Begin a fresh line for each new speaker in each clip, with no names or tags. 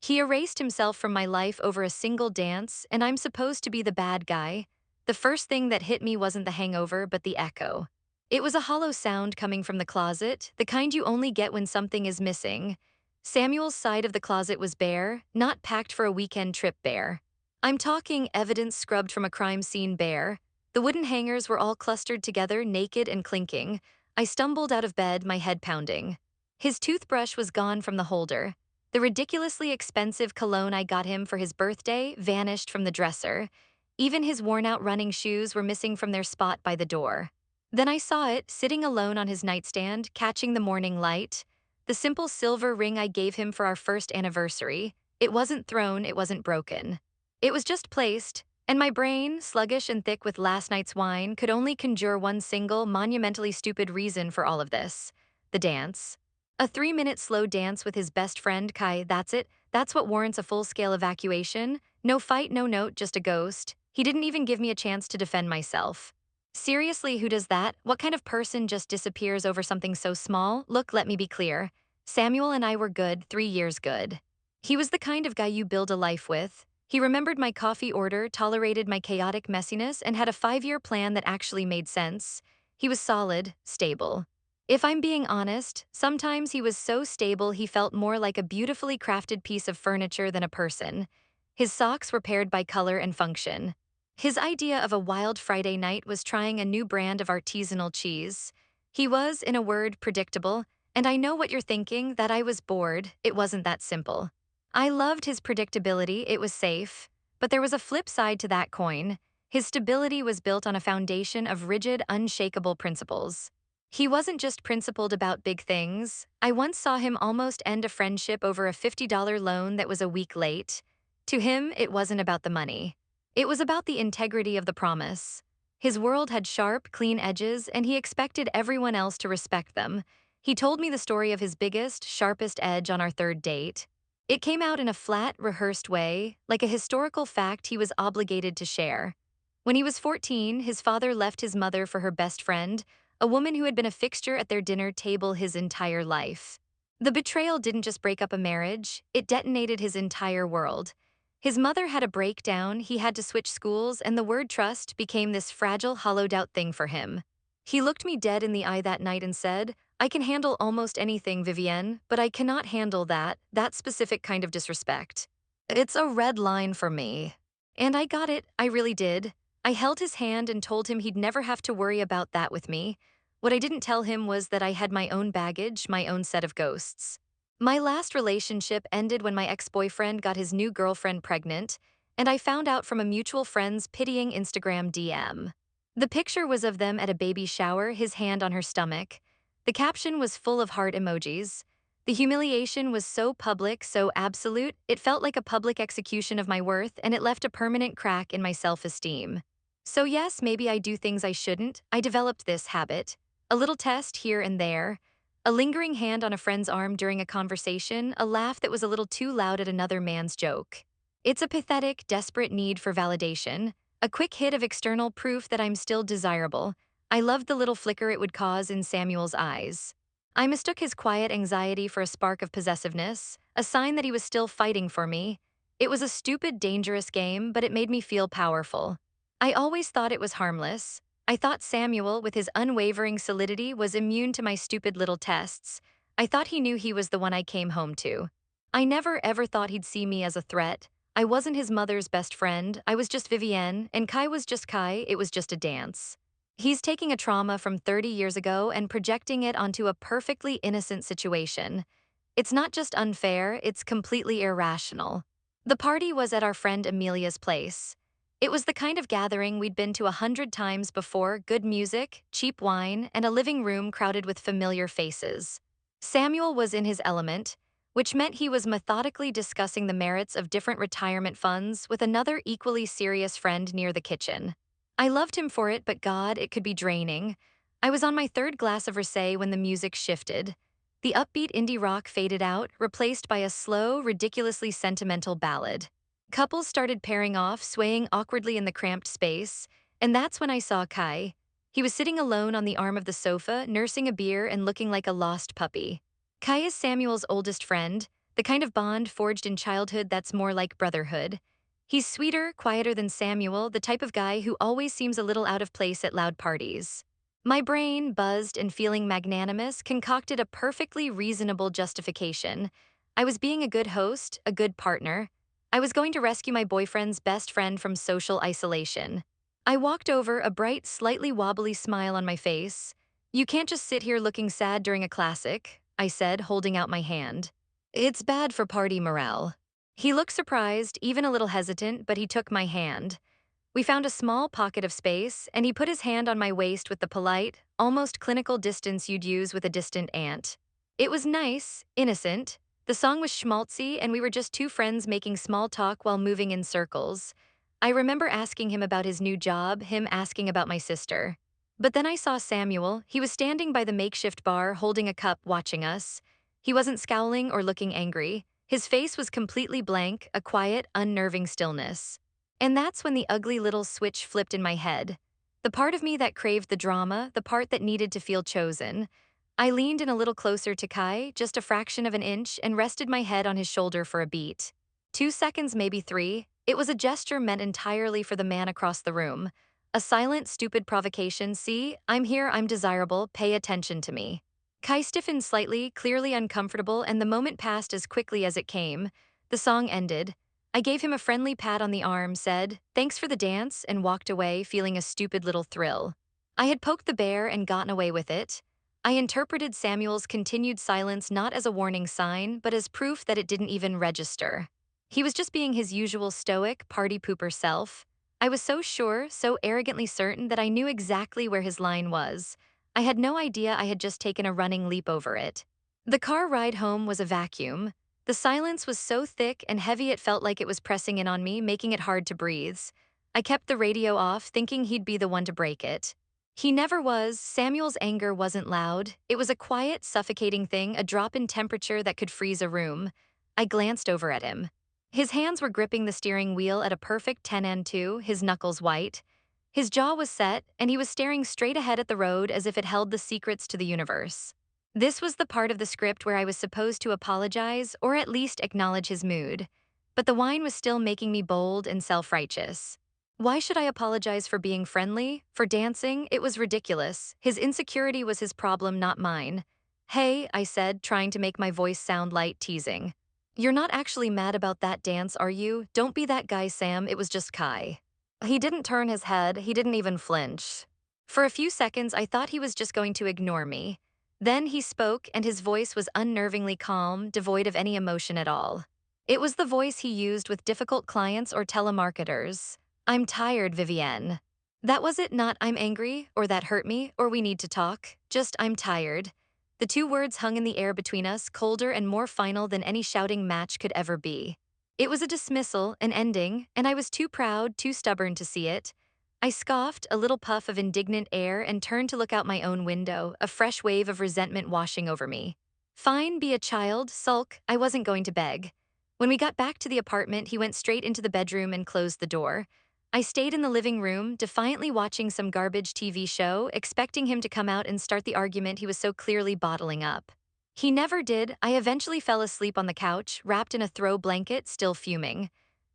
He erased himself from my life over a single dance, and I'm supposed to be the bad guy. The first thing that hit me wasn't the hangover, but the echo. It was a hollow sound coming from the closet, the kind you only get when something is missing. Samuel's side of the closet was bare, not packed for a weekend trip bare. I'm talking evidence scrubbed from a crime scene bare. The wooden hangers were all clustered together, naked and clinking. I stumbled out of bed, my head pounding. His toothbrush was gone from the holder. The ridiculously expensive cologne I got him for his birthday vanished from the dresser. Even his worn-out running shoes were missing from their spot by the door. Then I saw it, sitting alone on his nightstand, catching the morning light. The simple silver ring I gave him for our first anniversary. It wasn't thrown, it wasn't broken. It was just placed, and my brain, sluggish and thick with last night's wine, could only conjure one single, monumentally stupid reason for all of this: the dance. A 3-minute slow dance with his best friend, Kai, that's it. That's what warrants a full-scale evacuation. No fight, no note, just a ghost. He didn't even give me a chance to defend myself. Seriously, who does that? What kind of person just disappears over something so small? Look, let me be clear. Samuel and I were good, 3 years good. He was the kind of guy you build a life with. He remembered my coffee order, tolerated my chaotic messiness, and had a 5-year plan that actually made sense. He was solid, stable. If I'm being honest, sometimes he was so stable he felt more like a beautifully crafted piece of furniture than a person. His socks were paired by color and function. His idea of a wild Friday night was trying a new brand of artisanal cheese. He was, in a word, predictable, and I know what you're thinking, that I was bored. It wasn't that simple. I loved his predictability, it was safe. But there was a flip side to that coin. His stability was built on a foundation of rigid, unshakable principles. He wasn't just principled about big things. I once saw him almost end a friendship over a $50 loan that was a week late. To him, it wasn't about the money. It was about the integrity of the promise. His world had sharp, clean edges, and he expected everyone else to respect them. He told me the story of his biggest, sharpest edge on our third date. It came out in a flat, rehearsed way, like a historical fact he was obligated to share. When he was 14, his father left his mother for her best friend, a woman who had been a fixture at their dinner table his entire life. The betrayal didn't just break up a marriage, it detonated his entire world. His mother had a breakdown, he had to switch schools, and the word trust became this fragile, hollowed-out thing for him. He looked me dead in the eye that night and said, "I can handle almost anything, Vivienne, but I cannot handle that specific kind of disrespect. It's a red line for me." And I got it, I really did. I held his hand and told him he'd never have to worry about that with me. What I didn't tell him was that I had my own baggage, my own set of ghosts. My last relationship ended when my ex-boyfriend got his new girlfriend pregnant, and I found out from a mutual friend's pitying Instagram DM. The picture was of them at a baby shower, his hand on her stomach. The caption was full of heart emojis. The humiliation was so public, so absolute, it felt like a public execution of my worth, and it left a permanent crack in my self-esteem. So yes, maybe I do things I shouldn't. I developed this habit. A little test here and there. A lingering hand on a friend's arm during a conversation, a laugh that was a little too loud at another man's joke. It's a pathetic, desperate need for validation, a quick hit of external proof that I'm still desirable. I loved the little flicker it would cause in Samuel's eyes. I mistook his quiet anxiety for a spark of possessiveness, a sign that he was still fighting for me. It was a stupid, dangerous game, but it made me feel powerful. I always thought it was harmless. I thought Samuel, with his unwavering solidity, was immune to my stupid little tests. I thought he knew he was the one I came home to. I never ever thought he'd see me as a threat. I wasn't his mother's best friend, I was just Vivienne, and Kai was just Kai, it was just a dance. He's taking a trauma from 30 years ago and projecting it onto a perfectly innocent situation. It's not just unfair, it's completely irrational. The party was at our friend Amelia's place. It was the kind of gathering we'd been to 100 times before: good music, cheap wine, and a living room crowded with familiar faces. Samuel was in his element, which meant he was methodically discussing the merits of different retirement funds with another equally serious friend near the kitchen. I loved him for it, but God, it could be draining. I was on my third glass of rosé when the music shifted. The upbeat indie rock faded out, replaced by a slow, ridiculously sentimental ballad. Couples started pairing off, swaying awkwardly in the cramped space, and that's when I saw Kai. He was sitting alone on the arm of the sofa, nursing a beer and looking like a lost puppy. Kai is Samuel's oldest friend, the kind of bond forged in childhood that's more like brotherhood. He's sweeter, quieter than Samuel, the type of guy who always seems a little out of place at loud parties. My brain, buzzed and feeling magnanimous, concocted a perfectly reasonable justification. I was being a good host, a good partner. I was going to rescue my boyfriend's best friend from social isolation. I walked over, a bright, slightly wobbly smile on my face. You can't just sit here looking sad during a classic, I said, holding out my hand. It's bad for party morale. He looked surprised, even a little hesitant, but he took my hand. We found a small pocket of space, and he put his hand on my waist with the polite, almost clinical distance you'd use with a distant aunt. It was nice, innocent. The song was schmaltzy, and we were just two friends making small talk while moving in circles. I remember asking him about his new job, him asking about my sister. But then I saw Samuel. He was standing by the makeshift bar, holding a cup, watching us. He wasn't scowling or looking angry. His face was completely blank, a quiet, unnerving stillness. And that's when the ugly little switch flipped in my head. The part of me that craved the drama, the part that needed to feel chosen. I leaned in a little closer to Kai, just a fraction of an inch, and rested my head on his shoulder for a beat. 2 seconds, maybe three. It was a gesture meant entirely for the man across the room. A silent, stupid provocation. See, I'm here, I'm desirable, pay attention to me. Kai stiffened slightly, clearly uncomfortable, and the moment passed as quickly as it came. The song ended. I gave him a friendly pat on the arm, said, "Thanks for the dance," and walked away, feeling a stupid little thrill. I had poked the bear and gotten away with it. I interpreted Samuel's continued silence not as a warning sign, but as proof that it didn't even register. He was just being his usual stoic, party pooper self. I was so sure, so arrogantly certain that I knew exactly where his line was. I had no idea I had just taken a running leap over it. The car ride home was a vacuum. The silence was so thick and heavy it felt like it was pressing in on me, making it hard to breathe. I kept the radio off, thinking he'd be the one to break it. He never was. Samuel's anger wasn't loud. It was a quiet, suffocating thing, a drop in temperature that could freeze a room. I glanced over at him. His hands were gripping the steering wheel at a perfect 10 and 2, his knuckles white. His jaw was set, and he was staring straight ahead at the road as if it held the secrets to the universe. This was the part of the script where I was supposed to apologize or at least acknowledge his mood. But the wine was still making me bold and self-righteous. Why should I apologize for being friendly? For dancing? It was ridiculous. His insecurity was his problem, not mine. "Hey," I said, trying to make my voice sound light, teasing. "You're not actually mad about that dance, are you? Don't be that guy, Sam, it was just Kai." He didn't turn his head, he didn't even flinch. For a few seconds, I thought he was just going to ignore me. Then he spoke, and his voice was unnervingly calm, devoid of any emotion at all. It was the voice he used with difficult clients or telemarketers. "I'm tired, Vivienne." That was it, not "I'm angry," or "that hurt me," or "we need to talk." Just "I'm tired." The two words hung in the air between us, colder and more final than any shouting match could ever be. It was a dismissal, an ending, and I was too proud, too stubborn to see it. I scoffed, a little puff of indignant air, and turned to look out my own window, a fresh wave of resentment washing over me. Fine, be a child, sulk, I wasn't going to beg. When we got back to the apartment, he went straight into the bedroom and closed the door. I stayed in the living room, defiantly watching some garbage TV show, expecting him to come out and start the argument he was so clearly bottling up. He never did. I eventually fell asleep on the couch, wrapped in a throw blanket, still fuming.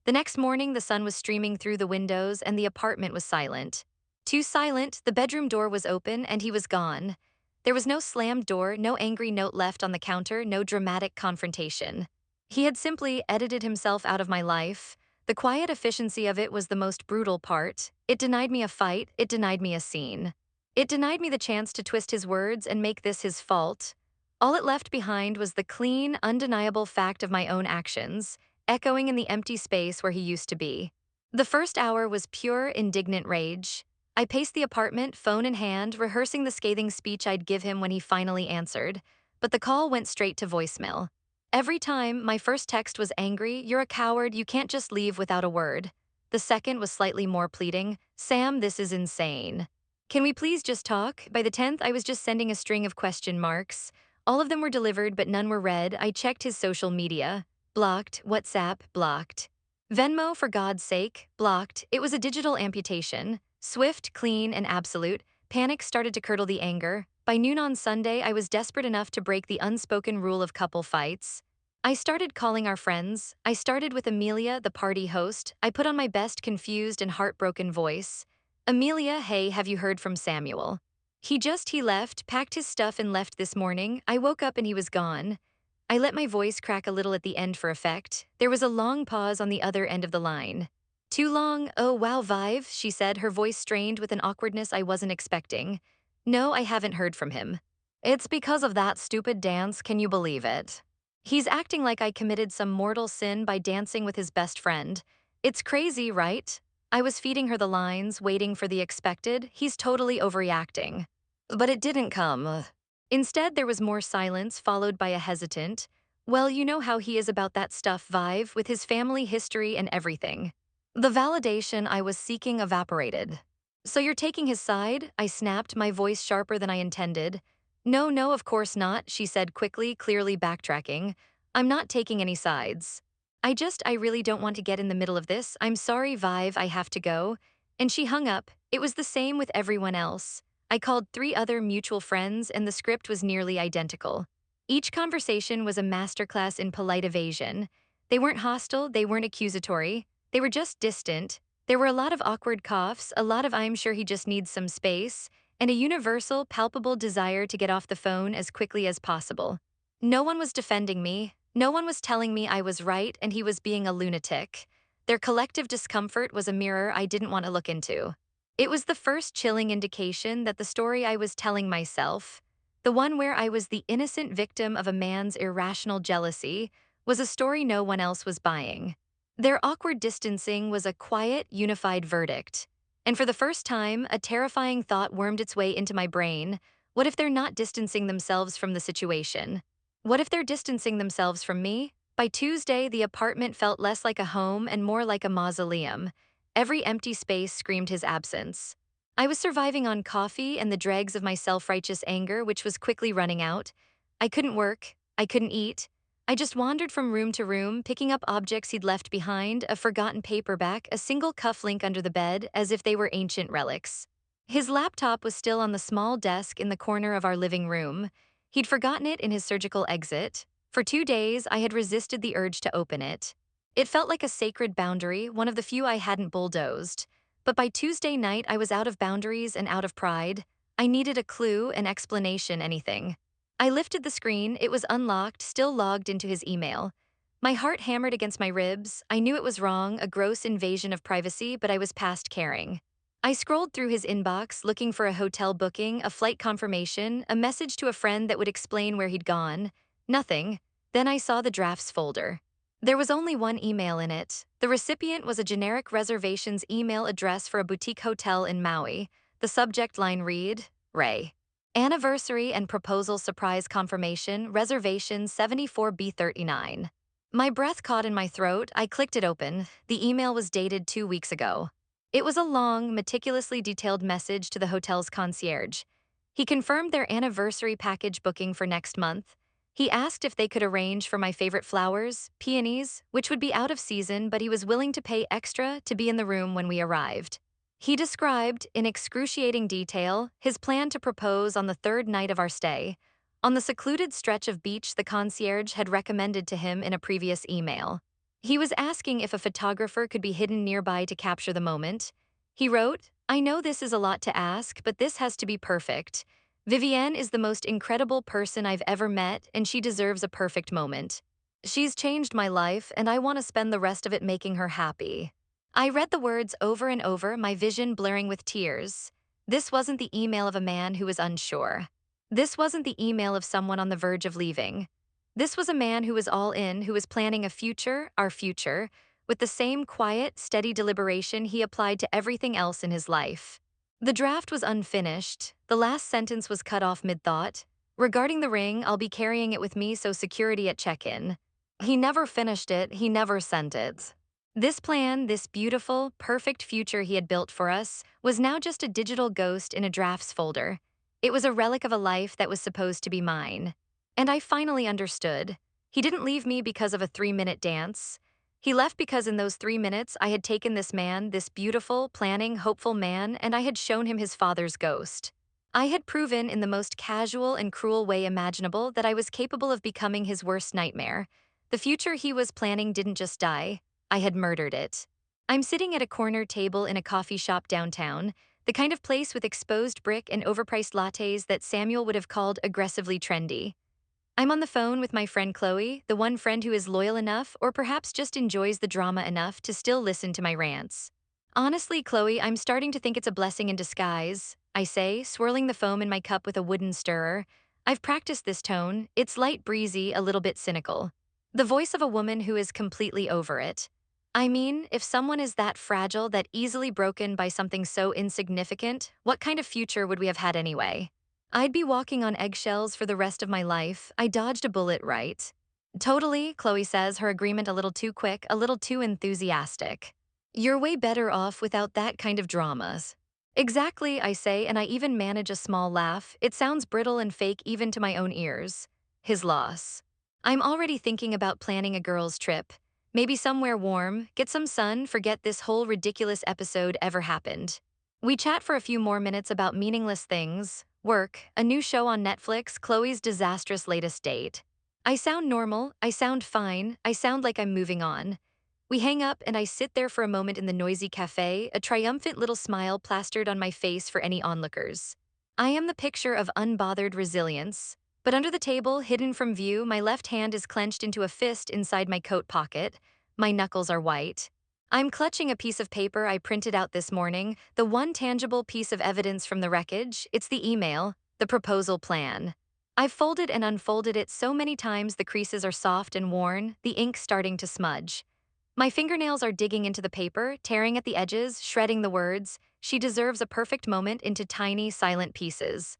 The next morning, the sun was streaming through the windows and the apartment was silent. Too silent, the bedroom door was open and he was gone. There was no slammed door, no angry note left on the counter, no dramatic confrontation. He had simply edited himself out of my life. The quiet efficiency of it was the most brutal part. It denied me a fight, it denied me a scene. It denied me the chance to twist his words and make this his fault. All it left behind was the clean, undeniable fact of my own actions, echoing in the empty space where he used to be. The first hour was pure, indignant rage. I paced the apartment, phone in hand, rehearsing the scathing speech I'd give him when he finally answered. But the call went straight to voicemail. Every time, my first text was angry, "You're a coward, you can't just leave without a word." The second was slightly more pleading, "Sam, this is insane. Can we please just talk?" By the 10th, I was just sending a string of question marks. All of them were delivered, but none were read. I checked his social media. Blocked. WhatsApp, blocked. Venmo, for God's sake, blocked. It was a digital amputation. Swift, clean, and absolute. Panic started to curdle the anger. By noon on Sunday, I was desperate enough to break the unspoken rule of couple fights. I started calling our friends. I started with Amelia, the party host. I put on my best confused and heartbroken voice. Amelia, hey, have you heard from Samuel? He left, packed his stuff and left this morning. I woke up and he was gone. I let my voice crack a little at the end for effect. There was a long pause on the other end of the line. Too long? Oh, wow, Vive, she said, her voice strained with an awkwardness I wasn't expecting. No, I haven't heard from him. It's because of that stupid dance, can you believe it? He's acting like I committed some mortal sin by dancing with his best friend. It's crazy, right? I was feeding her the lines, waiting for the expected. He's totally overreacting. But it didn't come. Instead, there was more silence, followed by a hesitant, well, you know how he is about that stuff, Vive, with his family history and everything. The validation I was seeking evaporated. So you're taking his side? I snapped, my voice sharper than I intended. No, no, of course not, she said quickly, clearly backtracking. I'm not taking any sides. I really don't want to get in the middle of this. I'm sorry, Vive, I have to go. And she hung up. It was the same with everyone else. I called 3 other mutual friends, and the script was nearly identical. Each conversation was a masterclass in polite evasion. They weren't hostile, they weren't accusatory, they were just distant. There were a lot of awkward coughs, a lot of I'm sure he just needs some space, and a universal, palpable desire to get off the phone as quickly as possible. No one was defending me. No one was telling me I was right and he was being a lunatic. Their collective discomfort was a mirror I didn't want to look into. It was the first chilling indication that the story I was telling myself, the one where I was the innocent victim of a man's irrational jealousy, was a story no one else was buying. Their awkward distancing was a quiet, unified verdict. And for the first time, a terrifying thought wormed its way into my brain. What if they're not distancing themselves from the situation? What if they're distancing themselves from me? By Tuesday, the apartment felt less like a home and more like a mausoleum. Every empty space screamed his absence. I was surviving on coffee and the dregs of my self-righteous anger, which was quickly running out. I couldn't work. I couldn't eat. I just wandered from room to room, picking up objects he'd left behind, a forgotten paperback, a single cufflink under the bed, as if they were ancient relics. His laptop was still on the small desk in the corner of our living room. He'd forgotten it in his surgical exit. For 2 days, I had resisted the urge to open it. It felt like a sacred boundary, one of the few I hadn't bulldozed. But by Tuesday night, I was out of boundaries and out of pride. I needed a clue, an explanation, anything. I lifted the screen. It was unlocked, still logged into his email. My heart hammered against my ribs. I knew it was wrong, a gross invasion of privacy, but I was past caring. I scrolled through his inbox, looking for a hotel booking, a flight confirmation, a message to a friend that would explain where he'd gone. Nothing. Then I saw the drafts folder. There was only one email in it. The recipient was a generic reservations email address for a boutique hotel in Maui. The subject line read, Ray. Anniversary and proposal surprise confirmation, reservation 74B39. My breath caught in my throat. I clicked it open. The email was dated 2 weeks ago. It was a long, meticulously detailed message to the hotel's concierge. He confirmed their anniversary package booking for next month. He asked if they could arrange for my favorite flowers, peonies, which would be out of season, but he was willing to pay extra to be in the room when we arrived. He described, in excruciating detail, his plan to propose on the 3rd night of our stay, on the secluded stretch of beach the concierge had recommended to him in a previous email. He was asking if a photographer could be hidden nearby to capture the moment. He wrote, I know this is a lot to ask, but this has to be perfect. Vivienne is the most incredible person I've ever met, and she deserves a perfect moment. She's changed my life, and I want to spend the rest of it making her happy. I read the words over and over, my vision blurring with tears. This wasn't the email of a man who was unsure. This wasn't the email of someone on the verge of leaving. This was a man who was all in, who was planning a future, our future, with the same quiet, steady deliberation he applied to everything else in his life. The draft was unfinished. The last sentence was cut off mid-thought. Regarding the ring, I'll be carrying it with me, so security at check-in. He never finished it, he never sent it. This plan, this beautiful, perfect future he had built for us, was now just a digital ghost in a drafts folder. It was a relic of a life that was supposed to be mine. And I finally understood. He didn't leave me because of a 3-minute dance. He left because in those 3 minutes I had taken this man, this beautiful, planning, hopeful man, and I had shown him his father's ghost. I had proven in the most casual and cruel way imaginable that I was capable of becoming his worst nightmare. The future he was planning didn't just die, I had murdered it. I'm sitting at a corner table in a coffee shop downtown, the kind of place with exposed brick and overpriced lattes that Samuel would have called aggressively trendy. I'm on the phone with my friend Chloe, the one friend who is loyal enough or perhaps just enjoys the drama enough to still listen to my rants. Honestly, Chloe, I'm starting to think it's a blessing in disguise, I say, swirling the foam in my cup with a wooden stirrer. I've practiced this tone. It's light breezy, a little bit cynical. The voice of a woman who is completely over it. I mean, if someone is that fragile, that easily broken by something so insignificant, what kind of future would we have had anyway? I'd be walking on eggshells for the rest of my life. I dodged a bullet right. Totally, Chloe says, her agreement a little too quick, a little too enthusiastic. You're way better off without that kind of dramas. Exactly, I say, and I even manage a small laugh. It sounds brittle and fake even to my own ears. His loss. I'm already thinking about planning a girls' trip. Maybe somewhere warm, get some sun, forget this whole ridiculous episode ever happened. We chat for a few more minutes about meaningless things, work, a new show on Netflix, Chloe's disastrous latest date. I sound normal, I sound fine, I sound like I'm moving on. We hang up and I sit there for a moment in the noisy cafe, a triumphant little smile plastered on my face for any onlookers. I am the picture of unbothered resilience, but under the table, hidden from view, my left hand is clenched into a fist inside my coat pocket. My knuckles are white. I'm clutching a piece of paper I printed out this morning, the one tangible piece of evidence from the wreckage. It's the email, the proposal plan. I've folded and unfolded it so many times the creases are soft and worn, the ink starting to smudge. My fingernails are digging into the paper, tearing at the edges, shredding the words. She deserves a perfect moment into tiny, silent pieces.